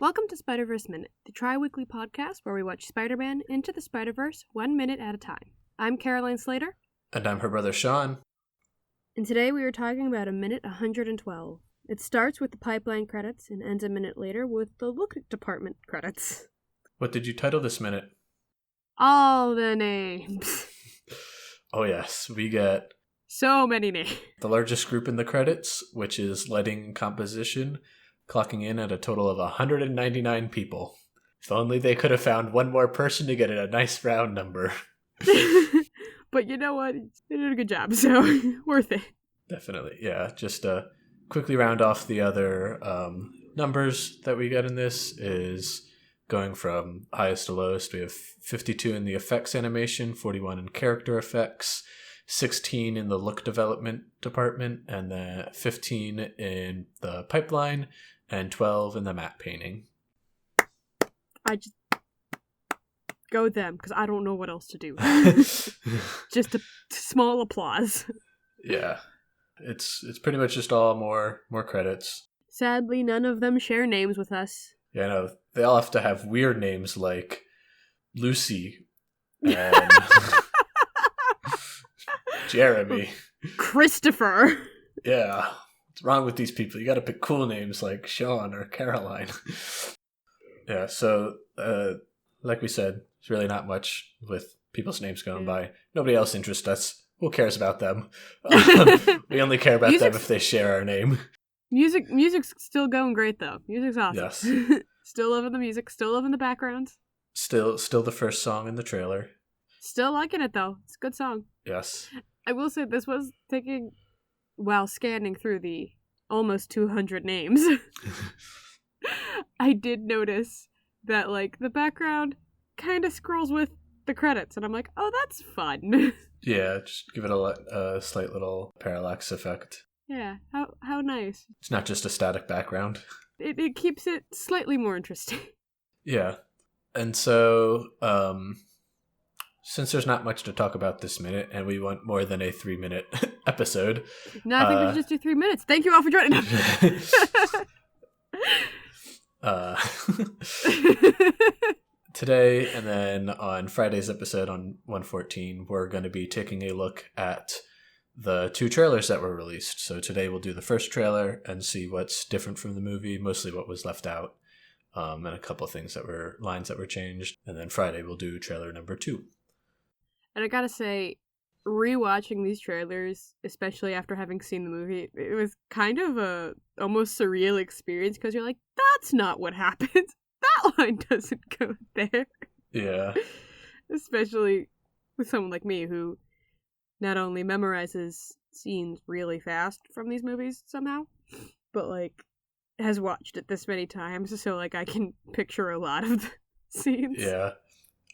Welcome to Spider-Verse Minute, the tri-weekly podcast where we watch Spider-Man Into the Spider-Verse 1 minute at a time. I'm Caroline Slater. And I'm her brother Sean. And today we are talking about a minute 112. It starts with the pipeline credits and ends a minute later with the look department credits. What did you title this minute? All the names. Oh yes, we get So many names. the largest group in the credits, which is lighting composition, clocking in at a total of 199 people. If only they could have found one more person to get a nice round number. But you know what? They did a good job, so worth it. Definitely, yeah. Just to quickly round off the other numbers that we get in this is going from highest to lowest. We have 52 in the effects animation, 41 in character effects, 16 in the look development department, and then 15 in the pipeline, and 12 in the matte painting. I just go with them because I don't know what else to do. Just a small applause. Yeah, it's pretty much just all more credits. Sadly, none of them share names with us. Yeah, no, they all have to have weird names like Lucy and Jeremy. Christopher. Yeah. What's wrong with these people? You gotta pick cool names like Sean or Caroline. Yeah, so like we said, it's really not much with people's names going by. Nobody else interests us. Who cares about them? We only care about them if they share our name. Music's still going great though. Music's awesome. Yes. Still loving the music, still loving the backgrounds. Still the first song in the trailer. Still liking it though. It's a good song. Yes. I will say this was taking while scanning through the almost 200 names. I did notice that like the background kind of scrolls with the credits, and I'm like, oh, that's fun. Yeah, just give it a slight little parallax effect. Yeah, how nice. It's not just a static background. It keeps it slightly more interesting. Yeah. And so, since there's not much to talk about this minute, and we want more than a 3-minute episode. No, I think we should just do 3 minutes. Thank you all for joining us. Today, and then on Friday's episode on 114, we're going to be taking a look at the 2 trailers that were released. So today we'll do the first trailer and see what's different from the movie, mostly what was left out, and a couple of lines that were changed. And then Friday we'll do trailer number 2. And I gotta say, rewatching these trailers, especially after having seen the movie, it was kind of a almost surreal experience because you're like, that's not what happens. That line doesn't go there. Yeah. Especially with someone like me who not only memorizes scenes really fast from these movies somehow, but like has watched it this many times, so like I can picture a lot of the scenes. Yeah.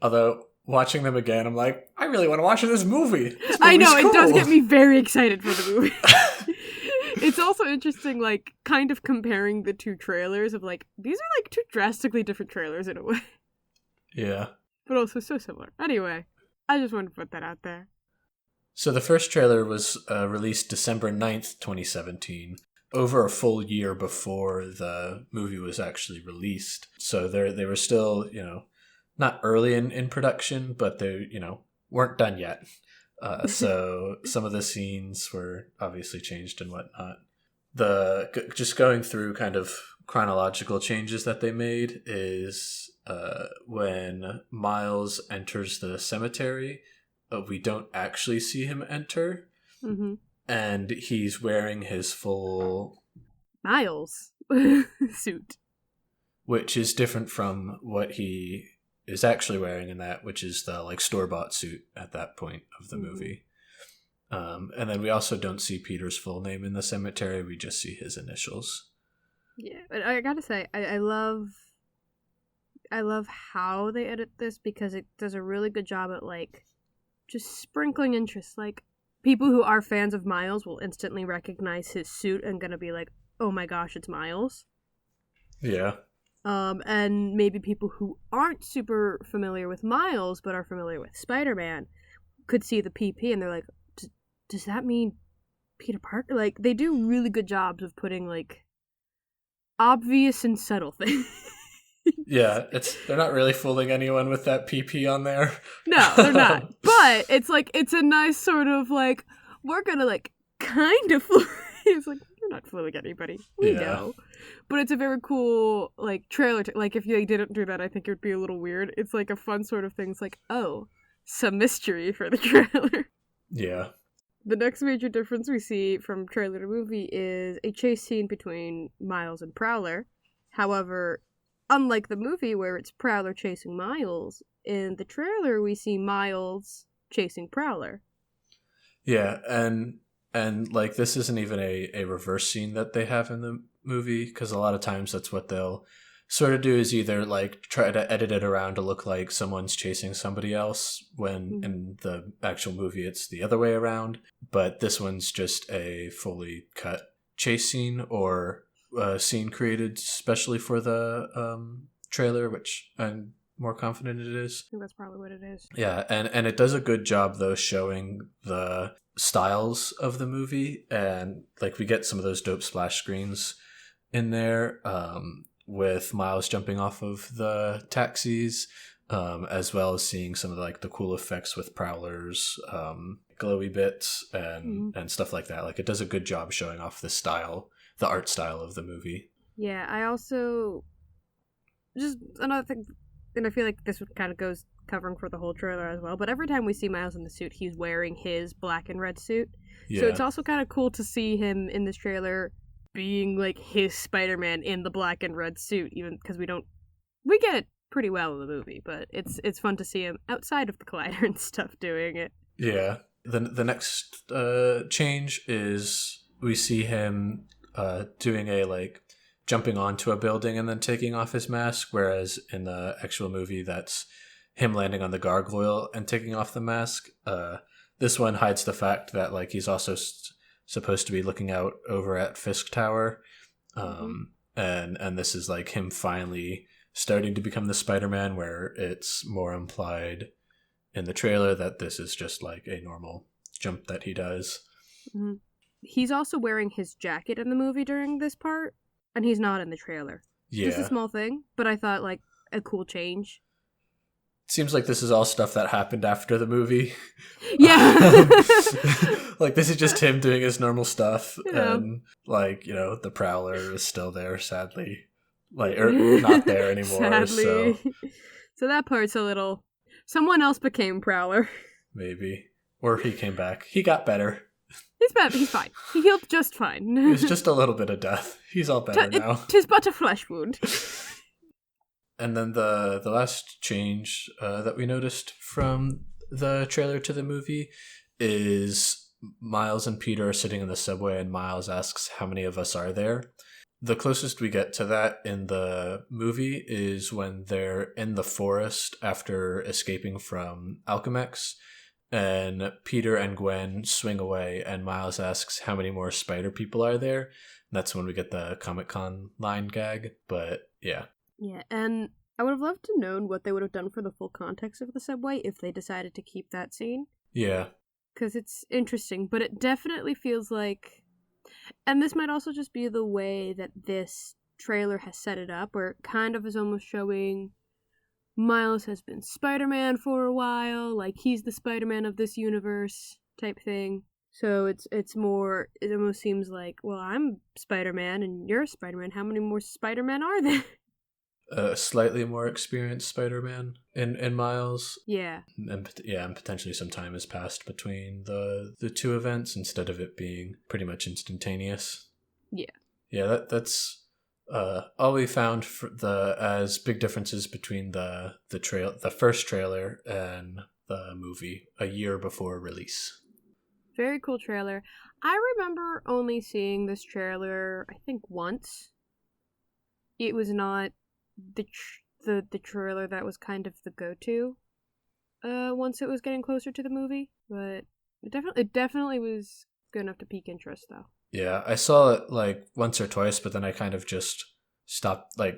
Although watching them again, I'm like, I really want to watch this movie. I know, cool. It does get me very excited for the movie. It's also interesting, like, kind of comparing the 2 trailers of, like, these are, like, 2 drastically different trailers in a way. Yeah. But also so similar. Anyway, I just wanted to put that out there. So the first trailer was released December 9th, 2017, over a full year before the movie was actually released. So they were still, not early in production, but they, weren't done yet. So some of the scenes were obviously changed and whatnot. Just going through kind of chronological changes that they made is when Miles enters the cemetery, we don't actually see him enter. Mm-hmm. And he's wearing his full Miles suit, which is different from what he is actually wearing in that, which is the like store-bought suit at that point of the movie. And then we also don't see Peter's full name in the cemetery. We just see his initials. Yeah, but I gotta say, I love how they edit this because it does a really good job at like just sprinkling interest. Like people who are fans of Miles will instantly recognize his suit and gonna be like, oh my gosh, it's Miles. Yeah. And maybe people who aren't super familiar with Miles but are familiar with Spider-Man could see the PP and they're like, does that mean Peter Parker? Like, they do really good jobs of putting, like, obvious and subtle things. Yeah, they're not really fooling anyone with that PP on there. No, they're not. But it's a nice sort of like, we're gonna like kind of fool. It's like, you're not fooling anybody. We know. But it's a very cool like trailer. Like if you didn't do that, I think it would be a little weird. It's like a fun sort of thing. It's like, oh, some mystery for the trailer. Yeah. The next major difference we see from trailer to movie is a chase scene between Miles and Prowler. However, unlike the movie where it's Prowler chasing Miles, in the trailer we see Miles chasing Prowler. Yeah, and like this isn't even a reverse scene that they have in the movie, because a lot of times that's what they'll sort of do, is either like try to edit it around to look like someone's chasing somebody else when in the actual movie it's the other way around. But this one's just a fully cut chase scene, or scene created specially for the trailer, which I'm more confident it is. I think that's probably what it is. Yeah, and it does a good job though showing the styles of the movie, and like we get some of those dope splash screens in there, with Miles jumping off of the taxis, as well as seeing some of the cool effects with Prowler's glowy bits and stuff like that. Like it does a good job showing off the art style of the movie. Yeah, I also just another thing, and I feel like this kind of goes covering for the whole trailer as well, but every time we see Miles in the suit, he's wearing his black and red suit. Yeah. So it's also kind of cool to see him in this trailer being like his Spider-Man in the black and red suit, even because we get it pretty well in the movie, but it's fun to see him outside of the collider and stuff doing it. Yeah. The next change is we see him doing a jumping onto a building and then taking off his mask, whereas in the actual movie that's him landing on the gargoyle and taking off the mask. This one hides the fact that he's also supposed to be looking out over at Fisk Tower, and this is him finally starting to become the Spider-Man, where it's more implied in the trailer that this is just a normal jump that he does. Mm-hmm. He's also wearing his jacket in the movie during this part, and he's not in the trailer. Yeah. Just a small thing, but I thought a cool change. Seems like this is all stuff that happened after the movie. Yeah. This is just him doing his normal stuff. Yeah. And the Prowler is still there, sadly. Or not there anymore. Sadly. So that part's a little... Someone else became Prowler. Maybe. Or he came back. He got better. He's fine. He healed just fine. It was just a little bit of death. He's all better now. 'Tis but a flesh wound. And then the last change that we noticed from the trailer to the movie is Miles and Peter are sitting in the subway, and Miles asks, "How many of us are there?" The closest we get to that in the movie is when they're in the forest after escaping from Alchemax, and Peter and Gwen swing away, and Miles asks, "How many more spider people are there?" And that's when we get the Comic-Con line gag, but yeah. Yeah, and I would have loved to know what they would have done for the full context of the subway if they decided to keep that scene. Yeah. Because it's interesting, but it definitely feels like... And this might also just be the way that this trailer has set it up, where it kind of is almost showing Miles has been Spider-Man for a while, he's the Spider-Man of this universe type thing. So it's more, it almost seems like, well, I'm Spider-Man and you're Spider-Man. How many more Spider-Man are there? A slightly more experienced Spider-Man in Miles. Yeah. And potentially some time has passed between the two events instead of it being pretty much instantaneous. Yeah. Yeah, that's all we found for as big differences between the first trailer and the movie a year before release. Very cool trailer. I remember only seeing this trailer, I think, once. It was not the trailer that was kind of the go-to once it was getting closer to the movie, but it definitely was good enough to pique interest, though. Yeah, I saw it once or twice, but then I kind of just stopped. I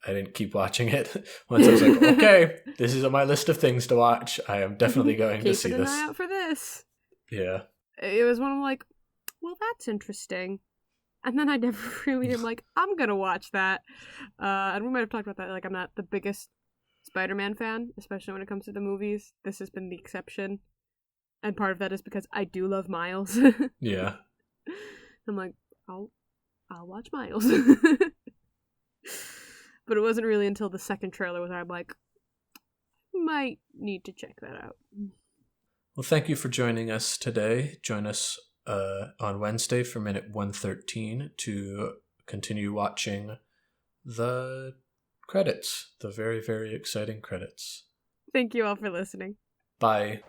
didn't keep watching it. Once I was like, okay, this is on my list of things to watch. I am definitely going to see this. Keep an eye out for this. Yeah. It was one of well, that's interesting. And then I never really am like, I'm gonna watch that. And we might have talked about that. Like, I'm not the biggest Spider-Man fan, especially when it comes to the movies. This has been the exception. And part of that is because I do love Miles. Yeah. I'm like, I'll watch Miles. But it wasn't really until the second trailer where I'm like, might need to check that out. Well, thank you for joining us today. Join us on Wednesday for minute 113 to continue watching the credits, the very, very exciting credits. Thank you all for listening. Bye.